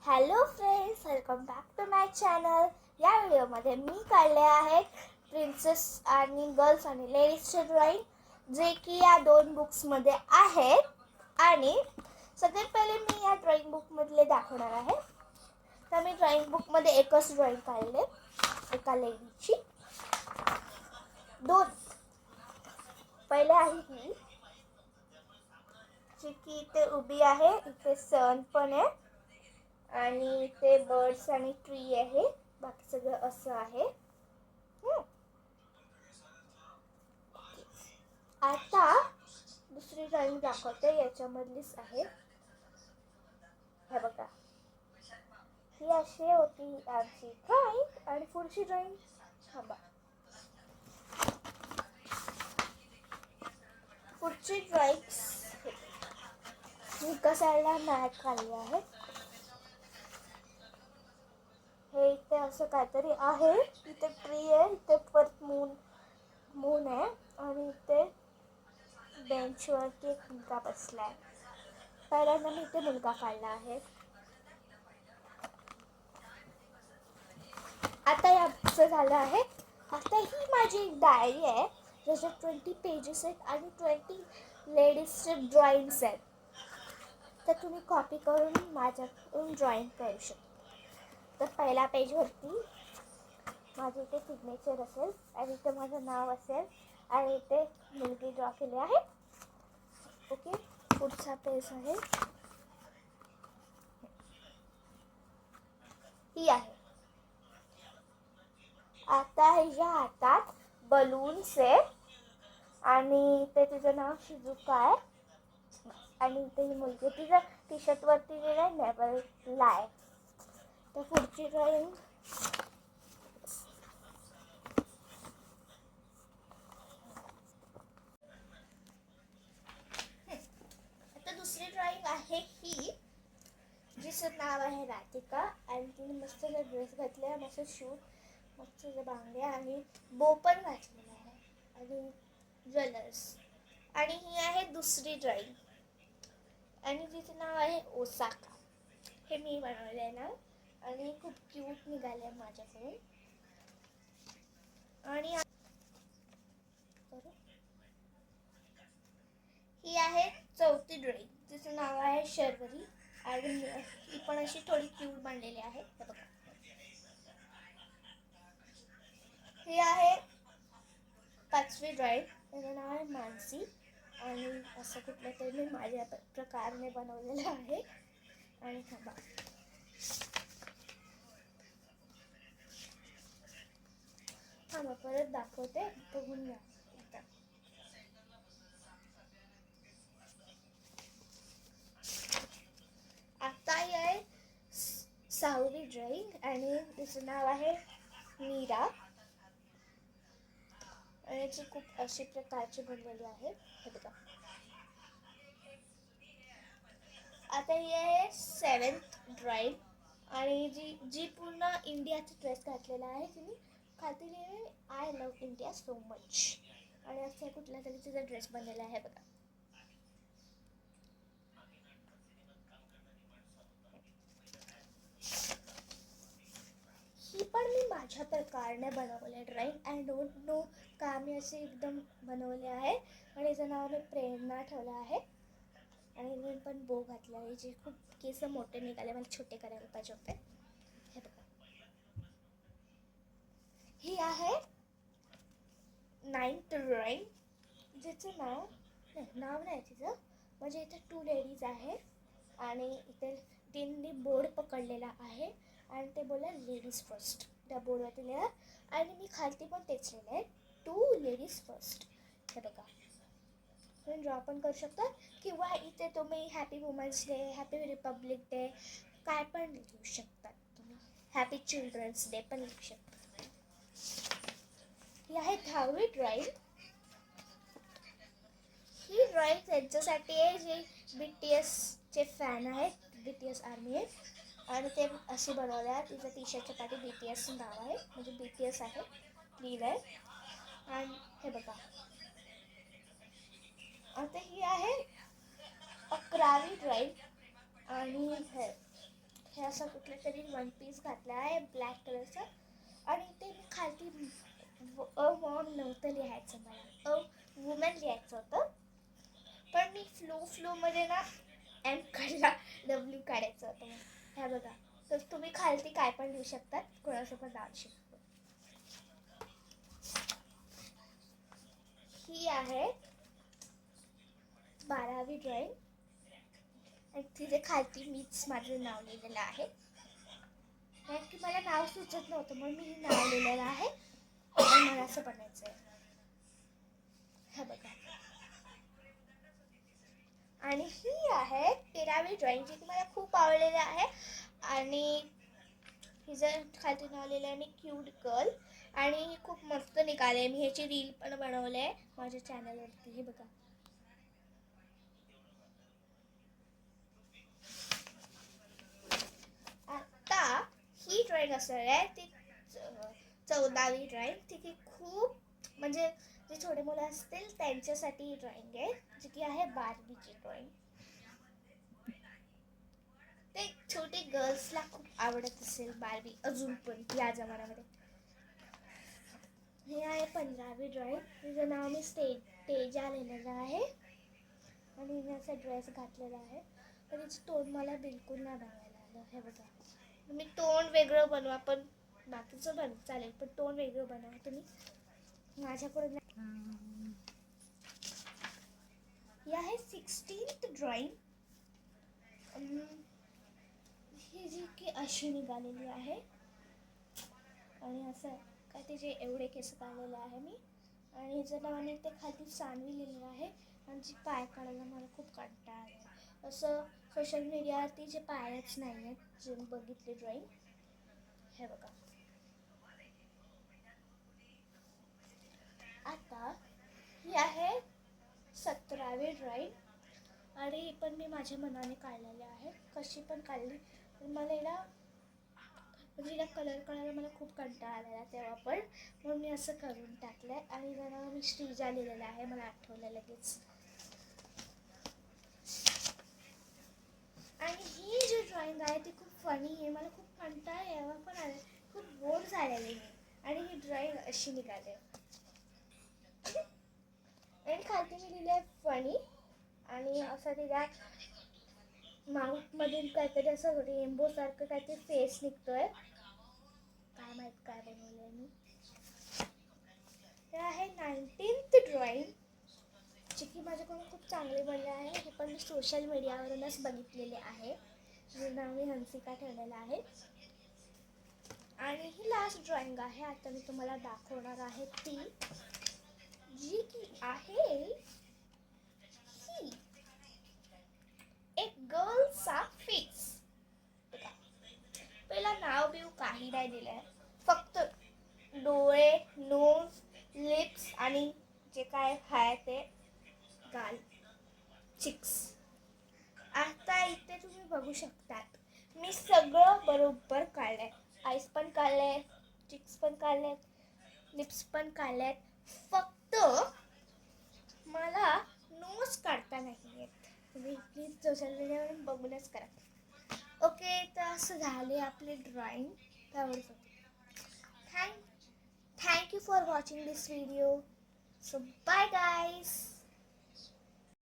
Hello friends, welcome back to my channel. या व्हिडिओमध्ये मी काढले आहेत प्रिन्सेस आणि गर्ल्स आणि लेडीजचे ड्रॉइंग, जे की या दोन बुक्समध्ये आहेत. आणि सगळ्यात पहिले मी या ड्रॉइंग बुकमधले दाखवणार आहे. तर मी ड्रॉइंग बुकमध्ये एकच ड्रॉइंग काढले, एका लेडीची. दोन पहिले आहे ही, जी की इथे उभी आहे. इथे सन पण आहे आणि ते बर्ड्स आणि ट्री आहे. बाकी सगळं असं आहे. आता दुसरी ड्रॉइंग दाखवते, याच्यामधलीच आहे. हे बघा, ही अशी होती आमची ड्रॉइंग. आणि पुढची ड्रॉइंग थांबा. पुढची ड्रॉइंग मी एका साईडला मॅट काढली आहे. हे इथे असं काहीतरी आहे. इथे ट्री आहे, इथे परत मून आहे आणि इथे बेंचवरती एक मुलगा बसलाय. पहिल्यांदा मी इथे मुलगा काढला आहे. आता याचं झालं आहे. आता ही माझी एक डायरी आहे, ज्याच्यात 20 पेजेस आहेत आणि 20 लेडीजचे ड्रॉइंग्स आहेत. तर तुम्ही कॉपी करून माझ्याकडून ड्रॉइंग करू शकता. तर पहिल्या पेजवरती माझे इथे सिग्नेचर असेल आणि इथे माझं नाव असेल आणि इथे मुलगी ड्रॉ केली आहे. ओके, पुढचा पेज आहे ही आहे. आता ह्याच्या हातात बलून्स आहे आणि इथे तिचं नाव शिजुका आहे. आणि इथे ही मुलगी तिच्या टी शर्ट वरती लिहिलंय नेवर लाय. तर पुढची ड्रॉइंग आता दुसरी ड्रॉइंग आहे ही, जिचं नाव आहे राधिका. आणि तिने मस्त ड्रेस घातला, मस्त शूज, मस्त बांगड्या आणि बो पण घातलेला आहे आणि ज्वेलर्स. आणि ही आहे दुसरी ड्रॉइंग आणि जिचं नाव आहे ओसाका. हे मी बनवले आहे ना आणि खूप क्यूट निघाले माझ्याकडून. आणि ही आहे चौथी ड्रॉइंग, तिचं नाव आहे शर्वरी आणि ही पण अशी थोडी क्यूट बनलेली आहे. बघा, ही आहे पाचवी ड्रॉइंग, त्याचं नाव आहे मानसी. आणि असं कुठलं तरी मी माझ्या प्रकाराने बनवलेलं आहे. आणि थांबा, परत दाखवते, बघून घ्या. आता ही आहे 6वी ड्रॉइंग आणि तिचं नाव आहे मीरा. आणि याची खूप अशी प्रकारची बनलेली आहे. हे बघा. आता ही आहे 7th ड्रॉइंग आणि जी पूर्ण इंडियाचा ड्रेस घातलेला आहे. तिने खाली लिहिलंय I love India so much. आणि असं कुठला तरी तिचा ड्रेस बनलेला आहे. बघा, ही पण मी माझ्या प्रकाराने बनवले ड्रॉइंग. आय डोंट नो का मी असे एकदम बनवले आहे. आणि याचं नाव मी प्रेरणा ठेवलं आहे. आणि मी पण बो घातला आहे, जे खूप केस मोठे निघाले, मला छोटे करायला पाहिजे होते. हे बघा, ही आहे 9th ड्रॉइंग, जिचं नाव नाही तिचं. म्हणजे इथे 2 लेडीज आहे आणि इथे त्यांनी बोर्ड पकडलेला आहे आणि ते बोला लेडीज फर्स्ट. त्या बोर्डवरती लिहा आणि मी खालती पण तेच लिहिलं आहे 2 लेडीज फर्स्ट. हे बघा, तुम्ही ड्रॉ पण करू शकता किंवा इथे तुम्ही happy Women's Day, happy Republic Day काय पण लिहू शकता. तुम्ही हॅपी चिल्ड्रन्स डे पण लिहू शकता. ही आहे 10वी ड्रॉइंग. ही ड्रॉइंग त्यांच्यासाठी आहे जे BTSचे फॅन आहेत, BTS आर्मी आहे. आणि ते अशी बनवले आहे. तिचं टी शर्टच्या पाठी BTS नाव आहे, म्हणजे BTS आहे लिहिलं आहे. आणि हे बघा, आता ही आहे 11वी ड्रॉइंग आणि हे असा कुठला तरी वन पीस घातला आहे ब्लॅक कलरचा. आणि ते मी खालती अ मॉम नव्हतं लिहायचं, मला वुमन लिहायचं होतं. पण मी फ्लोमध्ये ना एम काढला, डब्ल्यू काढायचं होतं मग. ह्या बघा, तर तुम्ही खालती काय पण लिहू शकतात, कोणासोबत नाव शिकतो. ही आहे 12वी ड्रॉइंग आणि तिथे खालती मीच माझं नाव लिहिलेलं आहे. कारण की मला नाव सुचत नव्हतं म्हणून मी नाव लिहिलेलं आहे आणि मला असं बनायचं आहे. हा बघा. आणि ही आहे 13वी ड्रॉइंग, जी की मला खूप आवडलेली आहे. आणि हिचं खालती नाव लिहिलं आहे मी क्यूट गर्ल. आणि ही खूप मस्त निघाले. मी ह्याची रील पण बनवले आहे माझ्या चॅनलवरती. हे बघा. आता ही ड्रॉइंग असणार आहे ती 14वी ड्रॉइंग. ती की खूप म्हणजे जे छोटे मुलं असतील त्यांच्यासाठी ही ड्रॉइंग आहे, जी की आहे बार्बीची ड्रॉइंग. ते छोटे गर्ल्सला खूप आवडत असेल बार्बी अजून पण या जमान्यामध्ये. हे आहे 15वी ड्रॉइंग. तिचं नाव मी तेजा लिहिलेलं आहे आणि मी असा ड्रेस घातलेला आहे. तर तिचं तोंड मला बिलकुल नाही बनवायला आलं. हे बघा, तुम्ही तोंड वेगळं बनवा, पण बाकीचं पण चालेल, पण तोंड वेगळं बनवा तुम्ही. माझ्याकडून ही आहे 16th ड्रॉइंग. ही जी की अशी निघालेली आहे आणि असं काय तिचे एवढे केस काढलेले आहे मी. आणि हिचं नावाने ते खाली सानवी लिहिलेलं आहे. आणि जी पाय काढायला मला खूप कंटाळा आला. असं सोशल मीडियावरती जे पायच नाही आहेत जे बघितले ड्रॉइंग. हे बघा. आता ही आहे 17वी ड्रॉइंग आणि पण मी माझ्या मनाने काढलेले आहे. कशी पण काढली पण मला हिला म्हणजे हिला कलर करायला मला खूप कंटाळा आलेला तेव्हा पण, म्हणून मी असं करून टाकलं आहे. आणि जरा मी श्रीजा लिहिलेलं आहे, मला आठवलं लगेच. आणि ही जी ड्रॉइंग आहे ती खूप फनी आहे. मला खूप कंटाळा यावा पण आला, खूप बोर झालेली मी. आणि ही ड्रॉइंग अशी निघाली आणि खालती मी लिहिले फनी. आणि असं तिला माउथमधून काहीतरी असं रेनबो सारखं काहीतरी फेस निघतोय. काय माहित काय बनवलंय मी. हे आहे 19th ड्रॉइंग, जी की माझ्याकडून खूप चांगले बनले आहे. हे पण मी सोशल मीडियावरूनच बघितलेले आहे. जे नाव मी हंसिका ठेवलेलं आहे. आणि ही लास्ट ड्रॉइंग आहे, आता मी तुम्हाला दाखवणार आहे ती, जी की आहे ही एक गर्लचा फेस. पहिला नाव बिव काही नाही दिलंय, फक्त डोळे, नोज, लिप्स आणि जे काय आहे ते गाल, चिक्स. आता इथे तुम्ही बघू शकतात मी सगळं बरोबर काढलंय. आईस पण काढले, चिक्स पण काढलेत, लिप्स पण काढलेत. फक्त मला नोज काढता नाही येत. तुम्ही प्लीज सोशल मीडियावरून बघूनच करा. ओके, तर असं झाले आपली drawing. Thank you for watching this video. So bye guys.